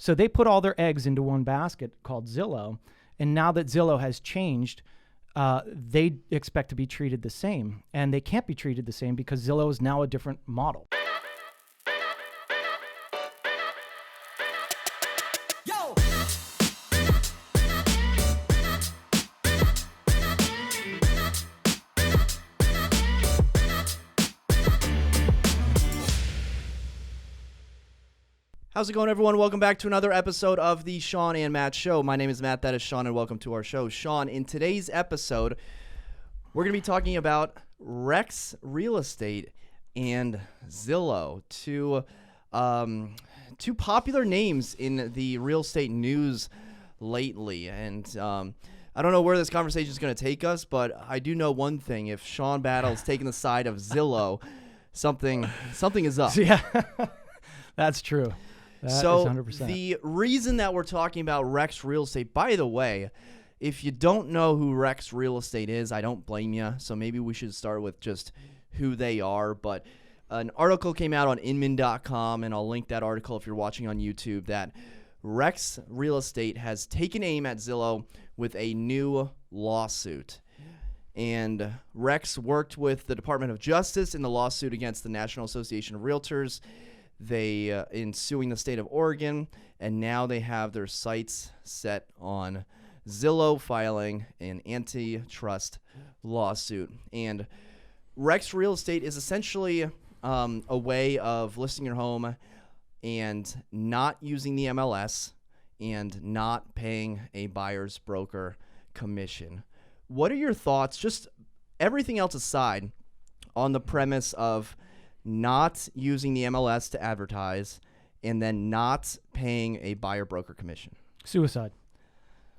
So they put all their eggs into one basket called Zillow. And now that Zillow has changed, they expect to be treated the same. And they can't be treated the same because Zillow is now a different model. How's it going, everyone? Welcome back to another episode of the Shawn and Matt Show. My name is Matt, that is Shawn, and welcome to our show. Shawn, in today's episode, we're going to be talking about REX Real Estate and Zillow, two popular names in the real estate news lately. And I don't know where this conversation is going to take us, but I do know one thing. If Shawn Battle's taking the side of Zillow, something is up. Yeah, that's true. That so is 100%. The reason that we're talking about REX Real Estate, by the way, if you don't know who REX Real Estate is, I don't blame you. So maybe we should start with just who they are. But an article came out on Inman.com, and I'll link that article if you're watching on YouTube, that REX Real Estate has taken aim at Zillow with a new lawsuit. And REX worked with the Department of Justice in the lawsuit against the National Association of Realtors. They in suing the state of Oregon, and now they have their sights set on Zillow filing an antitrust lawsuit. And REX Real Estate is essentially a way of listing your home and not using the MLS and not paying a buyer's broker commission. What are your thoughts, just everything else aside, on the premise of not using the MLS to advertise and then not paying a buyer broker commission? Suicide.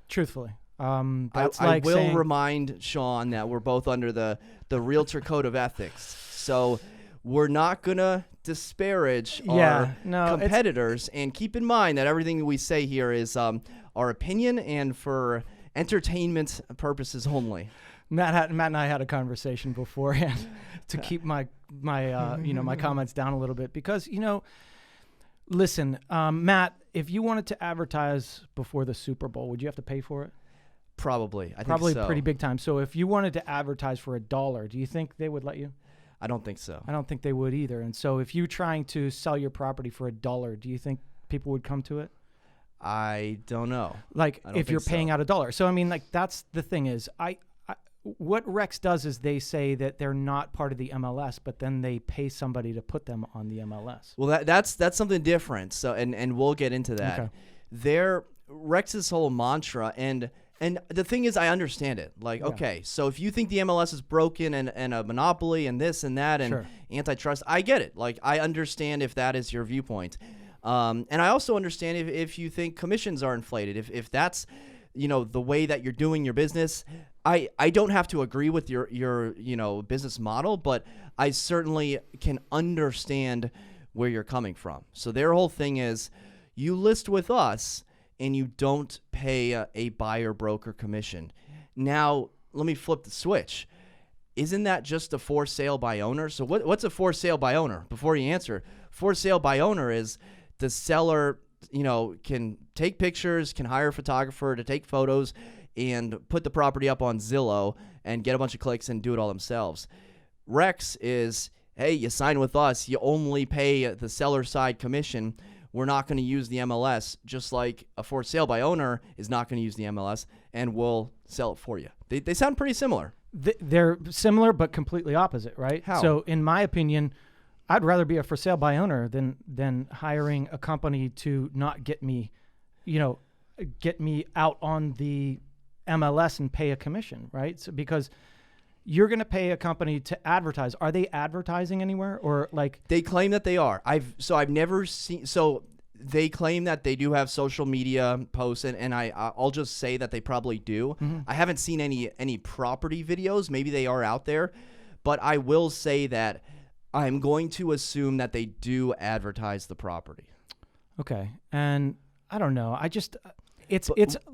Truthfully. That's I like will saying, remind Shawn that we're both under the Realtor Code of Ethics. So we're not going to disparage our competitors. And keep in mind that everything we say here is our opinion and for entertainment purposes only. Matt and I had a conversation beforehand to keep my comments down a little bit because, listen, Matt, if you wanted to advertise before the Super Bowl, would you have to pay for it? Probably. Probably think so. Pretty big time. So if you wanted to advertise for $1, do you think they would let you? I don't think so. I don't think they would either. And so if you're trying to sell your property for $1, do you think people would come to it? I don't know. Like if you're paying out $1. So I mean, like that's the thing is what REX does is they say that they're not part of the MLS, but then they pay somebody to put them on the MLS. Well, that's something different. So and we'll get into that. Okay. Their REX's whole mantra, and the thing is, I understand it. Like, okay, so if you think the MLS is broken and a monopoly and this and that and antitrust, I get it. Like, I understand if that is your viewpoint. And I also understand if you think commissions are inflated, if that's the way that you're doing your business. I don't have to agree with your business model, but I certainly can understand where you're coming from. So their whole thing is you list with us and you don't pay a buyer broker commission. Now, let me flip the switch. Isn't that just a for sale by owner? So what's a for sale by owner? Before you answer, for sale by owner is the seller can take pictures, can hire a photographer to take photos and put the property up on Zillow and get a bunch of clicks and do it all themselves. REX is, hey, you sign with us, you only pay the seller side commission. We're not going to use the MLS, just like a for sale by owner is not going to use the MLS, and we'll sell it for you. They sound pretty similar. They're similar, but completely opposite, right? How? So in my opinion, I'd rather be a for sale by owner than hiring a company to not get me out on the MLS and pay a commission, right? So because you're going to pay a company to advertise. Are they advertising anywhere or like? They claim that they are. I've never seen. So they claim that they do have social media posts, and I'll just say that they probably do. Mm-hmm. I haven't seen any property videos. Maybe they are out there, but I will say that I'm going to assume that they do advertise the property. Okay, and I don't know.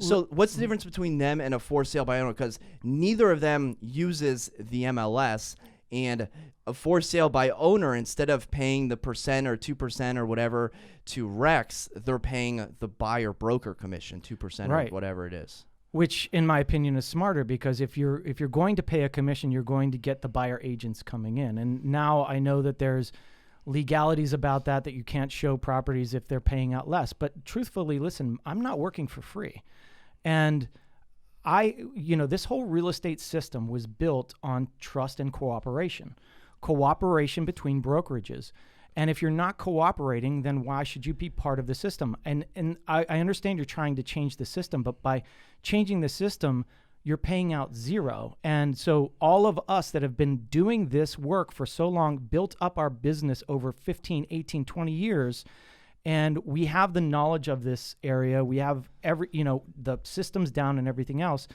So what's the difference between them and a for sale by owner? Because neither of them uses the MLS, and a for sale by owner, instead of paying the % or 2% or whatever to REX, they're paying the buyer broker commission, 2% or whatever it is. Which, in my opinion, is smarter, because if you're going to pay a commission, you're going to get the buyer agents coming in. And now I know that there's legalities about that you can't show properties if they're paying out less. But truthfully, listen, I'm not working for free. And this whole real estate system was built on trust and cooperation between brokerages. And if you're not cooperating, then why should you be part of the system? And I understand you're trying to change the system, but by changing the system, you're paying out zero. And so all of us that have been doing this work for so long, built up our business over 15, 18, 20 years, and we have the knowledge of this area. We have the systems down and everything else.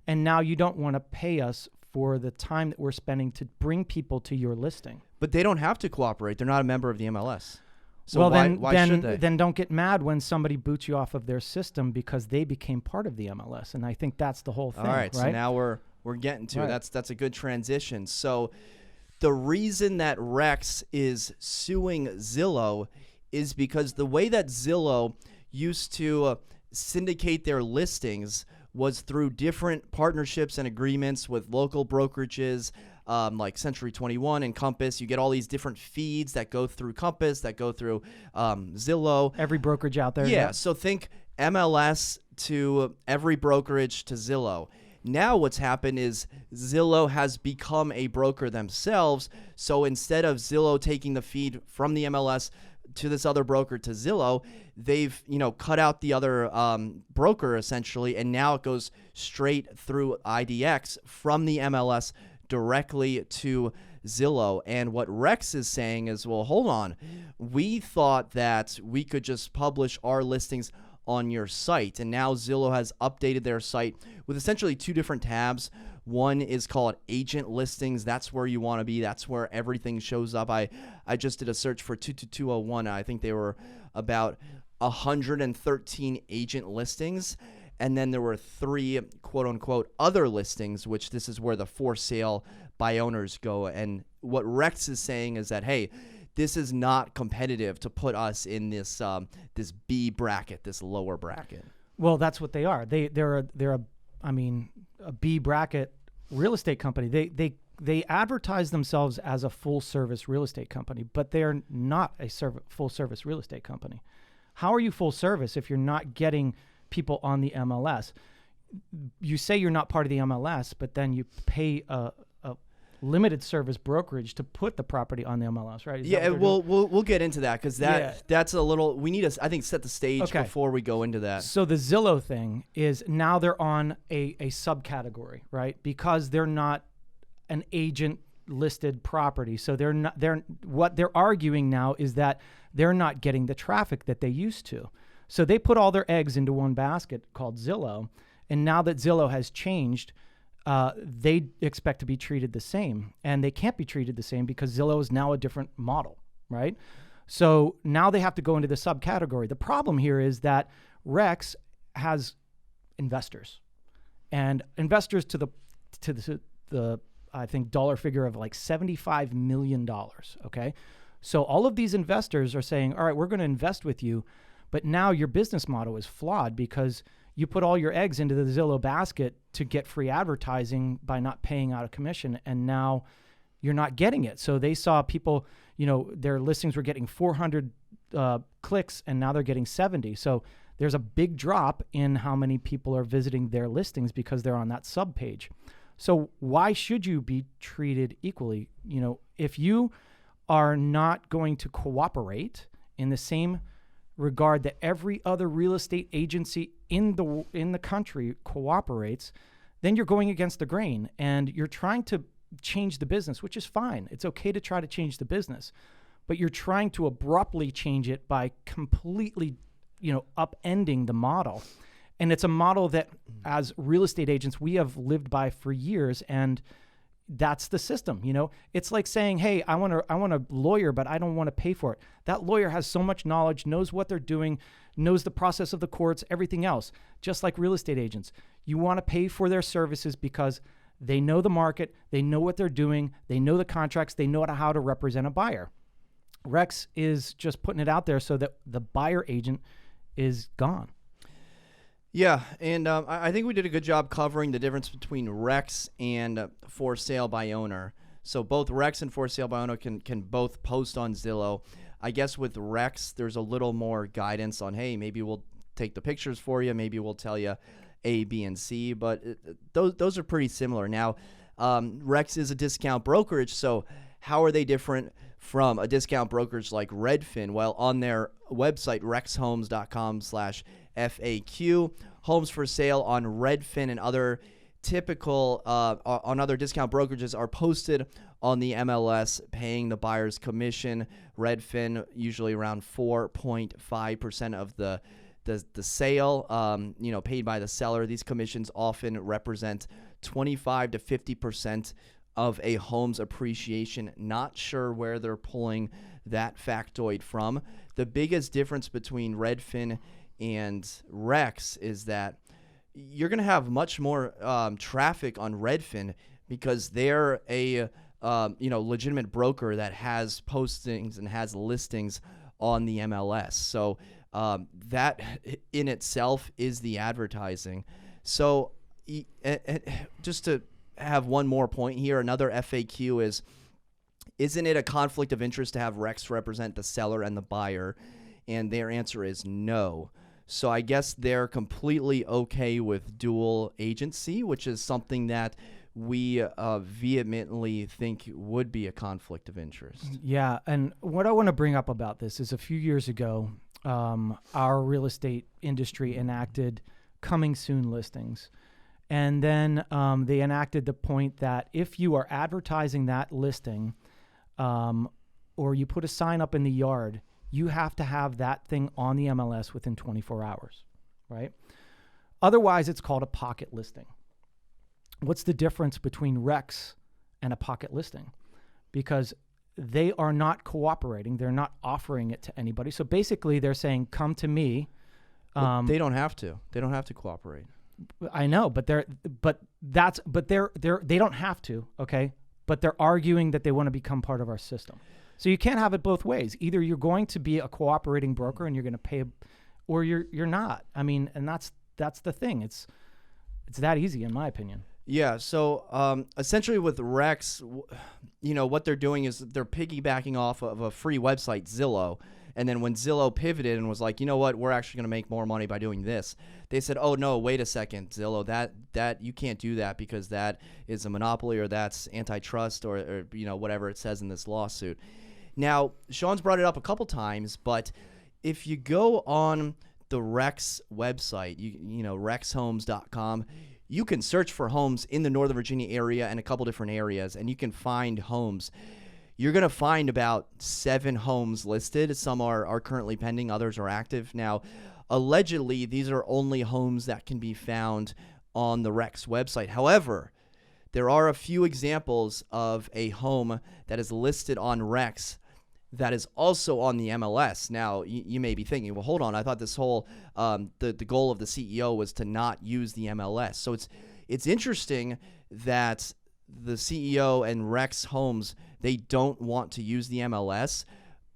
And now you don't want to pay us for the time that we're spending to bring people to your listing. But they don't have to cooperate. They're not a member of the MLS. So well, why should they? Then don't get mad when somebody boots you off of their system because they became part of the MLS. And I think that's the whole thing. All right. So now we're getting to it. That's a good transition. So the reason that REX is suing Zillow is because the way that Zillow used to syndicate their listings was through different partnerships and agreements with local brokerages, like Century 21 and Compass. You get all these different feeds that go through Compass, that go through Zillow. Every brokerage out there. Yeah, so think MLS to every brokerage to Zillow. Now what's happened is Zillow has become a broker themselves. So instead of Zillow taking the feed from the MLS to this other broker to Zillow, they've cut out the other broker essentially, and now it goes straight through IDX from the MLS directly to Zillow. And what REX is saying is, well, hold on, we thought that we could just publish our listings on your site, and now Zillow has updated their site with essentially two different tabs. One is called agent listings. That's where you want to be. That's where everything shows up. I just did a search for 22201. I think they were about 113 agent listings. And then there were 3 quote unquote other listings, which this is where the for sale by owners go. And what REX is saying is that, hey, this is not competitive to put us in this this B bracket, this lower bracket. Well, that's what they are. They're a B bracket real estate company. They advertise themselves as a full service real estate company, but they're not a full service real estate company. How are you full service if you're not getting people on the MLS? You say you're not part of the MLS, but then you pay a limited service brokerage to put the property on the MLS, right? Yeah, we'll get into that because that's a little. We need to, I think, set the stage before we go into that. So the Zillow thing is now they're on a subcategory, right? Because they're not an agent listed property. So what they're arguing now is that they're not getting the traffic that they used to. So they put all their eggs into one basket called Zillow, and now that Zillow has changed, they expect to be treated the same, and they can't be treated the same because Zillow is now a different model, right? So now they have to go into the subcategory. The problem here is that REX has investors, and investors to the I think dollar figure of like $75 million. Okay, so all of these investors are saying, all right, we're going to invest with you, but now your business model is flawed because you put all your eggs into the Zillow basket to get free advertising by not paying out a commission, and now you're not getting it. So they saw people, their listings were getting 400 clicks, and now they're getting 70. So there's a big drop in how many people are visiting their listings because they're on that sub page. So why should you be treated equally? If you are not going to cooperate in the same regard that every other real estate agency in the country cooperates, then you're going against the grain and you're trying to change the business, which is fine. It's okay to try to change the business, but you're trying to abruptly change it by completely, upending the model. And it's a model that as real estate agents, we have lived by for years, and that's the system. It's like saying, hey, I want a lawyer, but I don't want to pay for it. That lawyer has so much knowledge, knows what they're doing, knows the process of the courts, everything else. Just like real estate agents, you want to pay for their services because They know the market. They know what they're doing. They know the contracts. They know how to represent a buyer. Rex is just putting it out there so that the buyer agent is gone. Yeah, and I think we did a good job covering the difference between Rex and for sale by owner. So both Rex and for sale by owner can both post on Zillow. I guess with Rex, there's a little more guidance on, hey, maybe we'll take the pictures for you. Maybe we'll tell you A, B, and C. But those are pretty similar. Now, Rex is a discount brokerage, so how are they different from a discount brokerage like Redfin? Well, on their website, rexhomes.com/FAQ, homes for sale on Redfin and other typical on other discount brokerages are posted on the MLS, paying the buyer's commission. Redfin usually around 4.5% of the sale, paid by the seller. These commissions often represent 25 to 50% of a home's appreciation. Not sure where they're pulling that factoid from. The biggest difference between Redfin and Rex is that you're going to have much more traffic on Redfin because they're a legitimate broker that has postings and has listings on the MLS. So that in itself is the advertising. So just to have one more point here, another FAQ is, isn't it a conflict of interest to have Rex represent the seller and the buyer? And their answer is no. So I guess they're completely okay with dual agency, which is something that we vehemently think would be a conflict of interest. Yeah, and what I want to bring up about this is a few years ago, our real estate industry enacted coming soon listings. And then they enacted the point that if you are advertising that listing or you put a sign up in the yard, you have to have that thing on the MLS within 24 hours, right? Otherwise, it's called a pocket listing. What's the difference between Rex and a pocket listing? Because they are not cooperating. They're not offering it to anybody. So basically, they're saying, come to me. They don't have to. They don't have to cooperate. I know, but they don't have to, okay? But they're arguing that they want to become part of our system. So you can't have it both ways. Either you're going to be a cooperating broker and you're going to pay, or you're not. I mean, and that's the thing. It's that easy, in my opinion. Yeah. So essentially, with Rex, what they're doing is they're piggybacking off of a free website, Zillow. And then when Zillow pivoted and was like, you know what, we're actually going to make more money by doing this, they said, oh, no, wait a second, Zillow, that you can't do that because that is a monopoly or that's antitrust or whatever it says in this lawsuit. Now, Shawn's brought it up a couple times, but if you go on the Rex website, rexhomes.com, you can search for homes in the Northern Virginia area and a couple different areas, and you can find homes. You're going to find about 7 homes listed. Some are currently pending. Others are active. Now, allegedly, these are only homes that can be found on the Rex website. However, there are a few examples of a home that is listed on Rex that is also on the MLS. Now, you may be thinking, well, hold on. I thought this whole the goal of the CEO was to not use the MLS. So it's interesting that the CEO and Rex Homes, they don't want to use the MLS,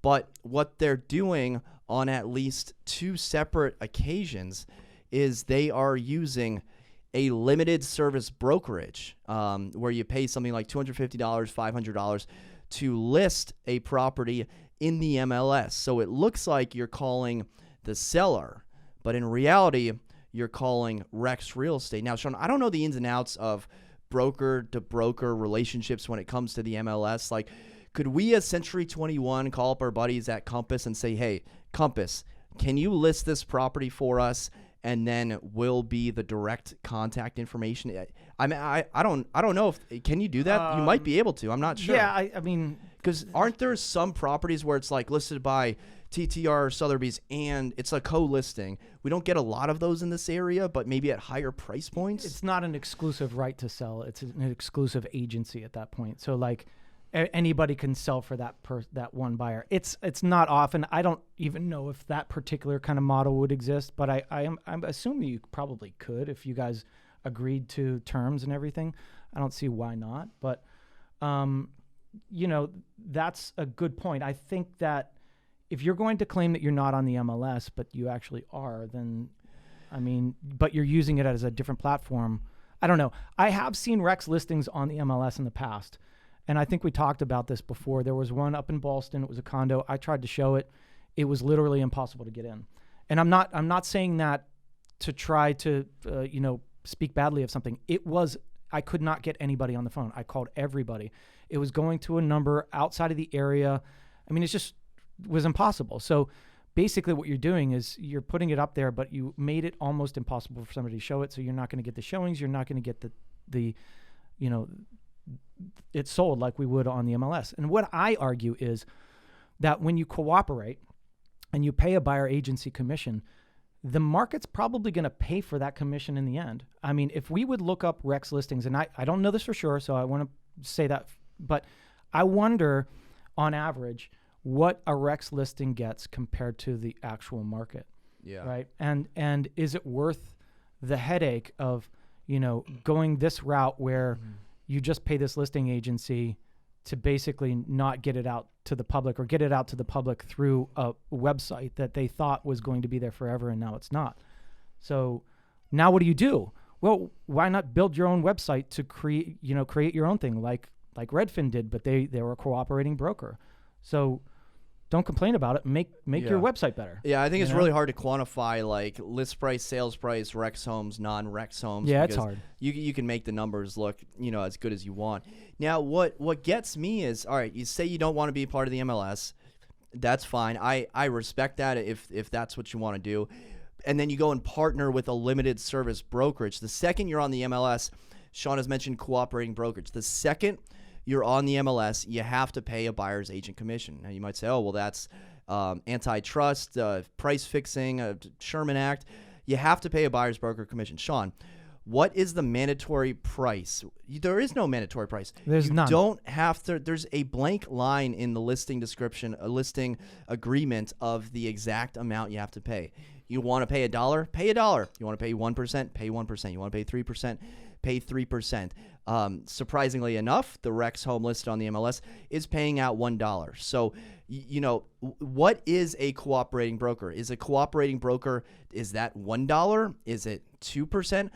but what they're doing on at least 2 separate occasions is they are using a limited service brokerage where you pay something like $250, $500 to list a property in the MLS. So it looks like you're calling the seller, but in reality, you're calling Rex Real Estate. Now, Shawn, I don't know the ins and outs of broker to broker relationships when it comes to the MLS. Like, could we as Century 21 call up our buddies at Compass and say, hey, Compass, can you list this property for us? And then will be the direct contact information. I mean, I don't know if can you do that. You might be able to. I'm not sure. Yeah, I mean, because aren't there some properties where it's like listed by TTR Sotheby's and it's a co-listing? We don't get a lot of those in this area, but maybe at higher price points. It's not an exclusive right to sell. It's an exclusive agency at that point. So like anybody can sell for that one buyer. It's not often. I don't even know if that particular kind of model would exist, but I'm assuming you probably could if you guys agreed to terms and everything. I don't see why not. But, that's a good point. I think that if you're going to claim that you're not on the MLS, but you actually are, then, but you're using it as a different platform. I don't know. I have seen REX listings on the MLS in the past. And I think we talked about this before. There was one up in Ballston. It was a condo. I tried to show it. It was literally impossible to get in. And I'm not saying that to try to, speak badly of something. I could not get anybody on the phone. I called everybody. It was going to a number outside of the area. It just was impossible. So basically what you're doing is you're putting it up there, but you made it almost impossible for somebody to show it. So you're not going to get the showings. You're not going to get it's sold like we would on the MLS. And what I argue is that when you cooperate and you pay a buyer agency commission, the market's probably going to pay for that commission in the end. If we would look up REX listings, and I don't know this for sure, so I want to say that, but I wonder on average what a REX listing gets compared to the actual market. Yeah. Right. And is it worth the headache of, going this route where you just pay this listing agency to basically not get it out to the public, or get it out to the public through a website that they thought was going to be there forever, and now it's not. So now what do? Well, why not build your own website to create your own thing like Redfin did, but they were a cooperating broker. So don't complain about it. Make your website better. Yeah, I think it's really hard to quantify like list price, sales price, REX homes, non-REX homes. Yeah, it's hard. You can make the numbers look as good as you want. Now, what gets me is, all right, you say you don't want to be part of the MLS. That's fine. I respect that if that's what you want to do. And then you go and partner with a limited service brokerage. The second you're on the MLS, Shawn has mentioned cooperating brokerage. The second you're on the MLS, you have to pay a buyer's agent commission. Now, you might say, oh, well, that's antitrust, price fixing, Sherman Act. You have to pay a buyer's broker commission. Shawn, what is the mandatory price? There is no mandatory price. There's none. You don't have to. There's a blank line in the listing description, a listing agreement of the exact amount you have to pay. You want to pay $1? Pay $1. You want to pay 1%? Pay 1%. You want to pay 3%? Pay 3%. Surprisingly enough, the REX home listed on the MLS is paying out $1. So, what is a cooperating broker? Is a cooperating broker, is that $1? Is it 2%?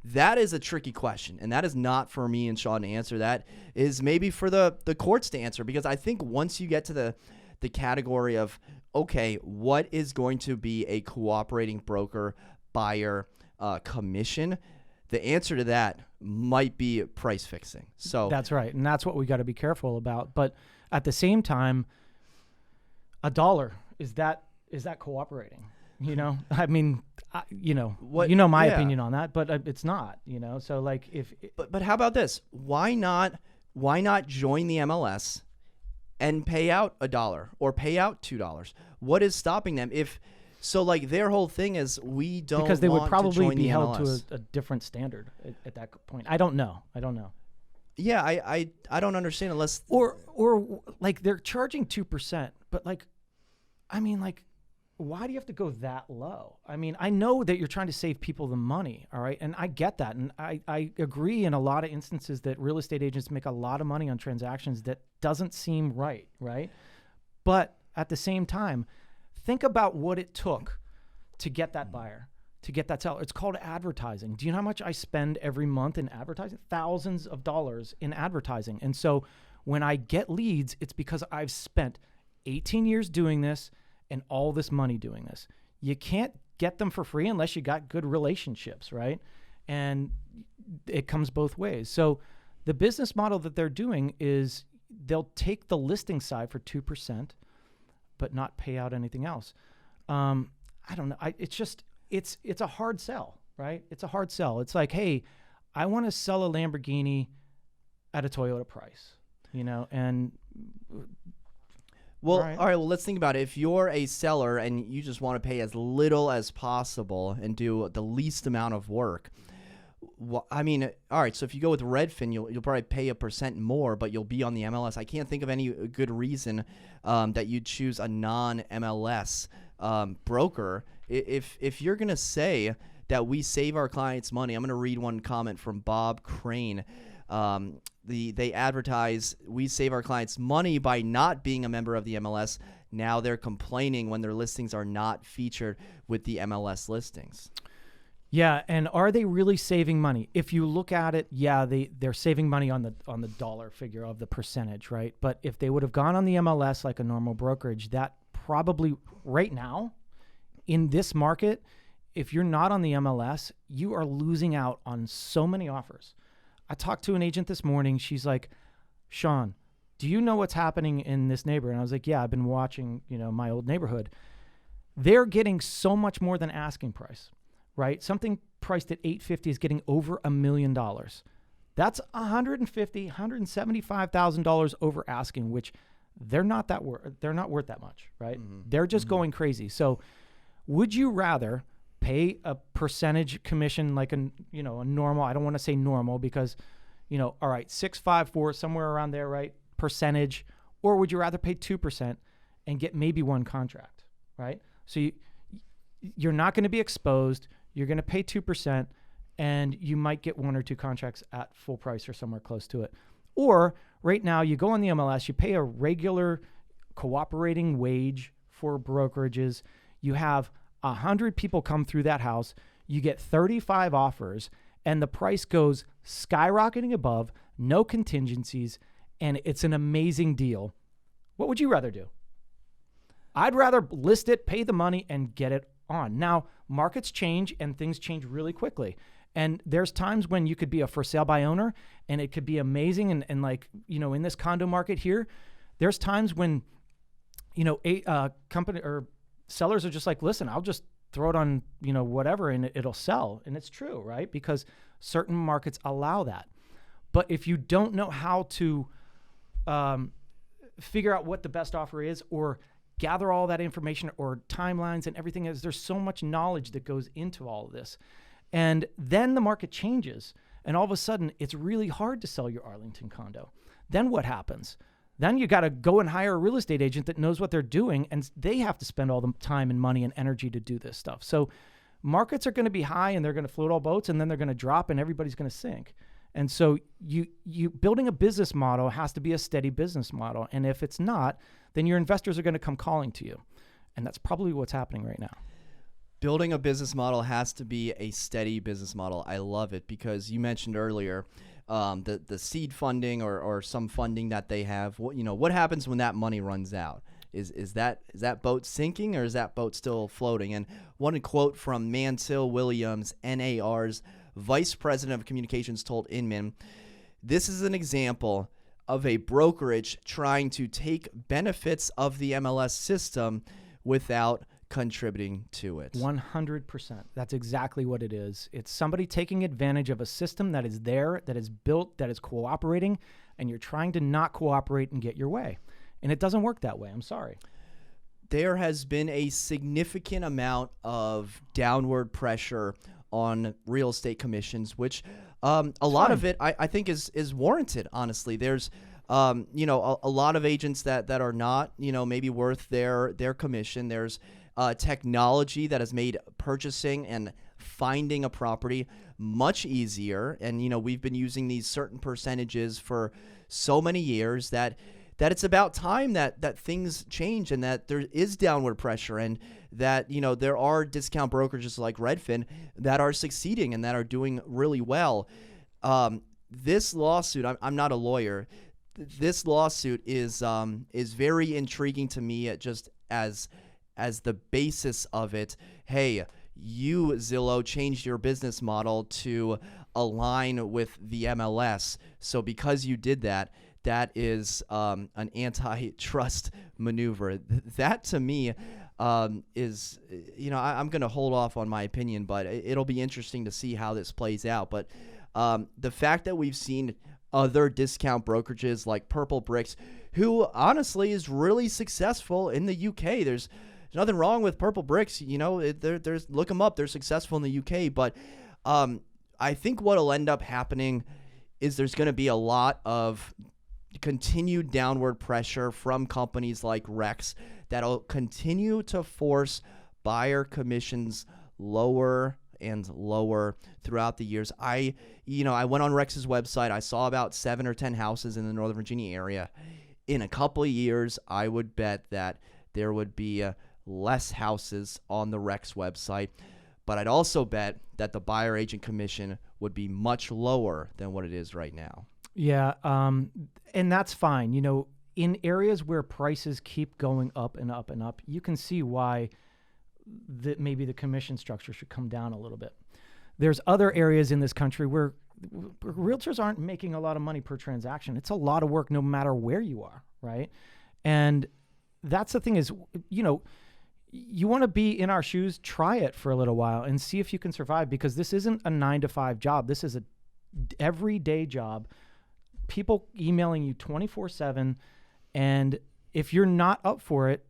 That is a tricky question, and that is not for me and Shawn to answer. That is maybe for the courts to answer, because I think once you get to the category of, okay, what is going to be a cooperating broker buyer commission, the answer to that might be price fixing. So that's right, and that's what we got to be careful about. But at the same time, $1 is that cooperating? My opinion on that, but it's not. So like but how about this? Why not join the MLS and pay out $1 or pay out $2? What is stopping them? So, like, their whole thing is we don't because they would probably be held MLS. to a different standard at that point. I don't know. Yeah, I don't understand unless or like they're charging 2%, but why do you have to go that low? I know that you're trying to save people the money, all right, and I get that, and I agree in a lot of instances that real estate agents make a lot of money on transactions that doesn't seem right? But at the same time, think about what it took to get that buyer, to get that seller. It's called advertising. Do you know how much I spend every month in advertising? Thousands of dollars in advertising. And so when I get leads, it's because I've spent 18 years doing this and all this money doing this. You can't get them for free unless you got good relationships, right? And it comes both ways. So the business model that they're doing is they'll take the listing side for 2%, but not pay out anything else. I don't know. It's a hard sell, right? It's a hard sell. It's like, hey, I want to sell a Lamborghini at a Toyota price, and well, all right. Well, let's think about it. If you're a seller and you just want to pay as little as possible and do the least amount of work, all right. So if you go with Redfin, you'll probably pay 1% more, but you'll be on the MLS. I can't think of any good reason that you'd choose a non-MLS broker. If you're gonna say that we save our clients money. I'm going to read one comment from Bob Crane. They advertise, we save our clients money by not being a member of the MLS. Now they're complaining when their listings are not featured with the MLS listings. Yeah, and are they really saving money? If you look at it, yeah, they're saving money on the dollar figure of the percentage, right? But if they would have gone on the MLS like a normal brokerage, that probably right now in this market, if you're not on the MLS, you are losing out on so many offers. I talked to an agent this morning. She's like, Shawn, do you know what's happening in this neighborhood? And I was like, yeah, I've been watching, my old neighborhood. They're getting so much more than asking price, right? Something priced at $850 is getting over $1 million. That's $150,000, $175,000 over asking, which they're not worth that much, right? Mm-hmm. They're just going crazy. So would you rather pay a percentage commission like a normal, I don't want to say normal because, all right, 654, somewhere around there, right? Percentage, or would you rather pay 2% and get maybe one contract, right? So you're not going to be exposed. You're going to pay 2% and you might get one or two contracts at full price or somewhere close to it. Or right now you go on the MLS, you pay a regular cooperating wage for brokerages. You have 100 people come through that house, you get 35 offers, and the price goes skyrocketing above, no contingencies, and it's an amazing deal. What would you rather do? I'd rather list it, pay the money, and get it on. Now, markets change and things change really quickly. And there's times when you could be a for sale by owner and it could be amazing. And like, in this condo market here, there's times when, a company or sellers are just like, listen, I'll just throw it on, whatever, and it'll sell. And it's true, right? Because certain markets allow that. But if you don't know how to figure out what the best offer is or gather all that information or timelines and everything is, there's so much knowledge that goes into all of this. And then the market changes. And all of a sudden, it's really hard to sell your Arlington condo. Then what happens? Then you got to go and hire a real estate agent that knows what they're doing, and they have to spend all the time and money and energy to do this stuff. So markets are going to be high, and they're going to float all boats, and then they're going to drop, and everybody's going to sink. And so you building a business model has to be a steady business model. And if it's not, then your investors are going to come calling to you. And that's probably what's happening right now. Building a business model has to be a steady business model. I love it because you mentioned earlier the seed funding or some funding that they have. What happens when that money runs out? Is that boat sinking or is that boat still floating? And one quote from Mansell Williams, NAR's Vice President of Communications, told Inman, "This is an example of a brokerage trying to take benefits of the MLS system without contributing to it." 100%. That's exactly what it is. It's somebody taking advantage of a system that is there, that is built, that is cooperating, and you're trying to not cooperate and get your way. And it doesn't work that way. I'm sorry. There has been a significant amount of downward pressure on real estate commissions, which a lot of it I think is warranted, honestly. There's a lot of agents that are not, maybe worth their commission. There's technology that has made purchasing and finding a property much easier. And, we've been using these certain percentages for so many years that it's about time that things change and that there is downward pressure and that, there are discount brokerages like Redfin that are succeeding and that are doing really well. This lawsuit, I'm not a lawyer. This lawsuit is very intriguing to me just as the basis of it. Hey, you, Zillow, changed your business model to align with the MLS. So because you did that, that is an antitrust maneuver. That to me is, I'm going to hold off on my opinion, but it'll be interesting to see how this plays out. But the fact that we've seen other discount brokerages like Purple Bricks, who honestly is really successful in the UK. There's nothing wrong with Purple Bricks. There's look them up. They're successful in the UK. But I think what will end up happening is there's going to be a lot of continued downward pressure from companies like REX that'll continue to force buyer commissions lower and lower throughout the years. I went on Rex's website. I saw about 7 or 10 houses in the Northern Virginia area. In a couple of years, I would bet that there would be less houses on the Rex website. But I'd also bet that the buyer agent commission would be much lower than what it is right now. Yeah, and that's fine. You know, in areas where prices keep going up and up and up, you can see why maybe the commission structure should come down a little bit. There's other areas in this country where realtors aren't making a lot of money per transaction. It's a lot of work no matter where you are, right? And that's the thing is, you know, you want to be in our shoes, try it for a little while and see if you can survive, because this isn't a 9-to-5 job. This is a everyday job. People emailing you 24/7. And if you're not up for it,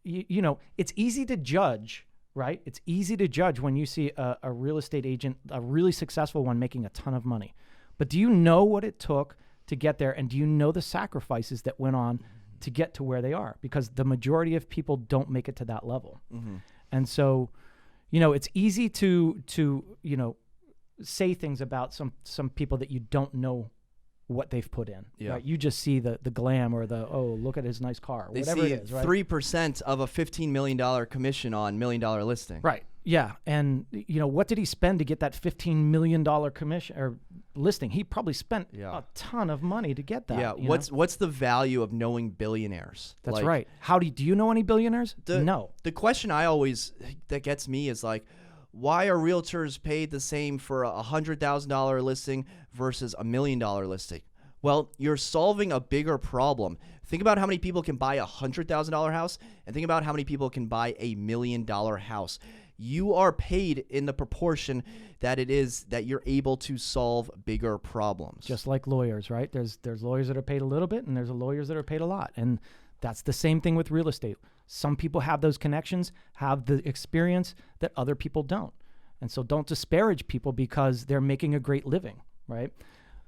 you know, it's easy to judge, right? It's easy to judge when you see a real estate agent, a really successful one, making a ton of money. But do you know what it took to get there? And do you know the sacrifices that went on to get to where they are? Because the majority of people don't make it to that level. Mm-hmm. And so, you know, it's easy to, you know, say things about some people that you don't know what they've put in. Yeah. Right? You just see the glam or the, oh, look at his nice car, they whatever see it is, right? 3% of a $15 million commission on $1 million listing. Right. Yeah. And, you know, what did he spend to get that $15 million commission or listing? He probably spent a ton of money to get that. Yeah. What's the value of knowing billionaires? That's right. Do you know any billionaires? No. The question that gets me is like, why are realtors paid the same for a $100,000 listing versus $1 million listing? Well, you're solving a bigger problem. Think about how many people can buy a $100,000 house, and think about how many people can buy a $1 million house. You are paid in the proportion that it is that you're able to solve bigger problems. Just like lawyers, right? There's lawyers that are paid a little bit, and there's lawyers that are paid a lot. And that's the same thing with real estate. Some people have those connections, have the experience that other people don't. And so don't disparage people because they're making a great living, right?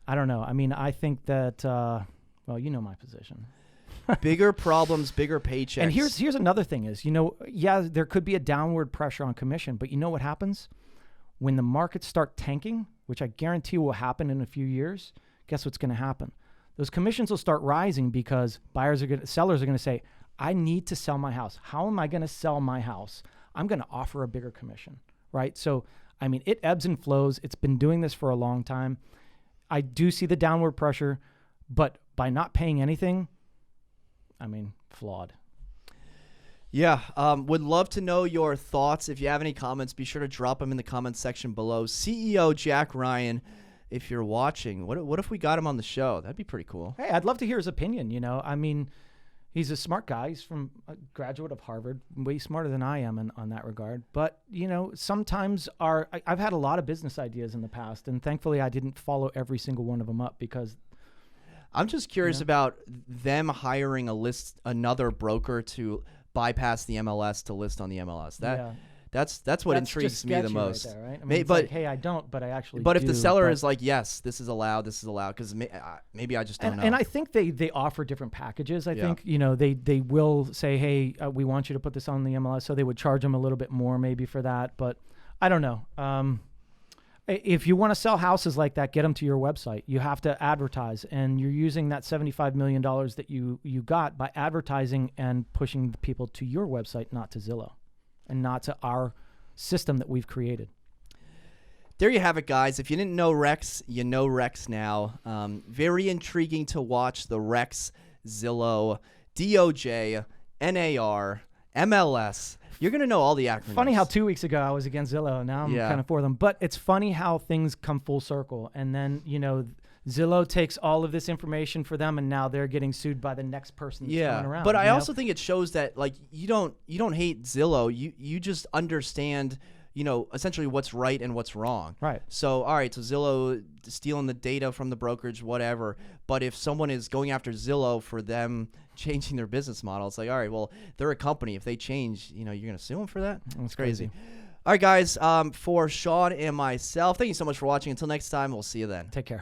I don't know. I mean, I think that, well, you know my position. Bigger problems, bigger paychecks. And here's another thing is, you know, yeah, there could be a downward pressure on commission, but you know what happens? When the markets start tanking, which I guarantee will happen in a few years, guess what's going to happen? Those commissions will start rising because sellers are going to say, I need to sell my house. How am I going to sell my house? I'm going to offer a bigger commission, right? So, I mean, it ebbs and flows. It's been doing this for a long time. I do see the downward pressure, but by not paying anything, I mean, flawed. Yeah, would love to know your thoughts. If you have any comments, be sure to drop them in the comments section below. CEO Jack Ryan, if you're watching, what if we got him on the show? That'd be pretty cool. Hey, I'd love to hear his opinion, you know. I mean, he's a smart guy. He's from a graduate of Harvard, way smarter than I am on that regard. But, you know, sometimes I've had a lot of business ideas in the past, and thankfully I didn't follow every single one of them up because I'm just curious about them hiring another broker to bypass the MLS to list on the MLS. That's what intrigues me the most. Right there, right? I mean, it's like, hey, I don't, but I actually But do, if the seller is like, yes, this is allowed, because maybe I just don't know. And I think they offer different packages. I think, you know, they will say, hey, we want you to put this on the MLS, so they would charge them a little bit more maybe for that. But I don't know. If you want to sell houses like that, get them to your website. You have to advertise, and you're using that $75 million that you got by advertising and pushing the people to your website, not to Zillow, and not to our system that we've created. There you have it, guys. If you didn't know Rex, you know Rex now. Very intriguing to watch the Rex, Zillow, DOJ, NAR, MLS. You're going to know all the acronyms. Funny how 2 weeks ago I was against Zillow, and now I'm kind of for them. But it's funny how things come full circle. And then, you know, Zillow takes all of this information for them, and now they're getting sued by the next person that's coming around. But I also think it shows that, like, you don't hate Zillow. You just understand, you know, essentially what's right and what's wrong. Right. So, all right, so Zillow stealing the data from the brokerage, whatever. But if someone is going after Zillow for them changing their business model, it's like, all right, well, they're a company. If they change, you know, you're going to sue them for that? That's crazy. All right, guys, for Shawn and myself, thank you so much for watching. Until next time, we'll see you then. Take care.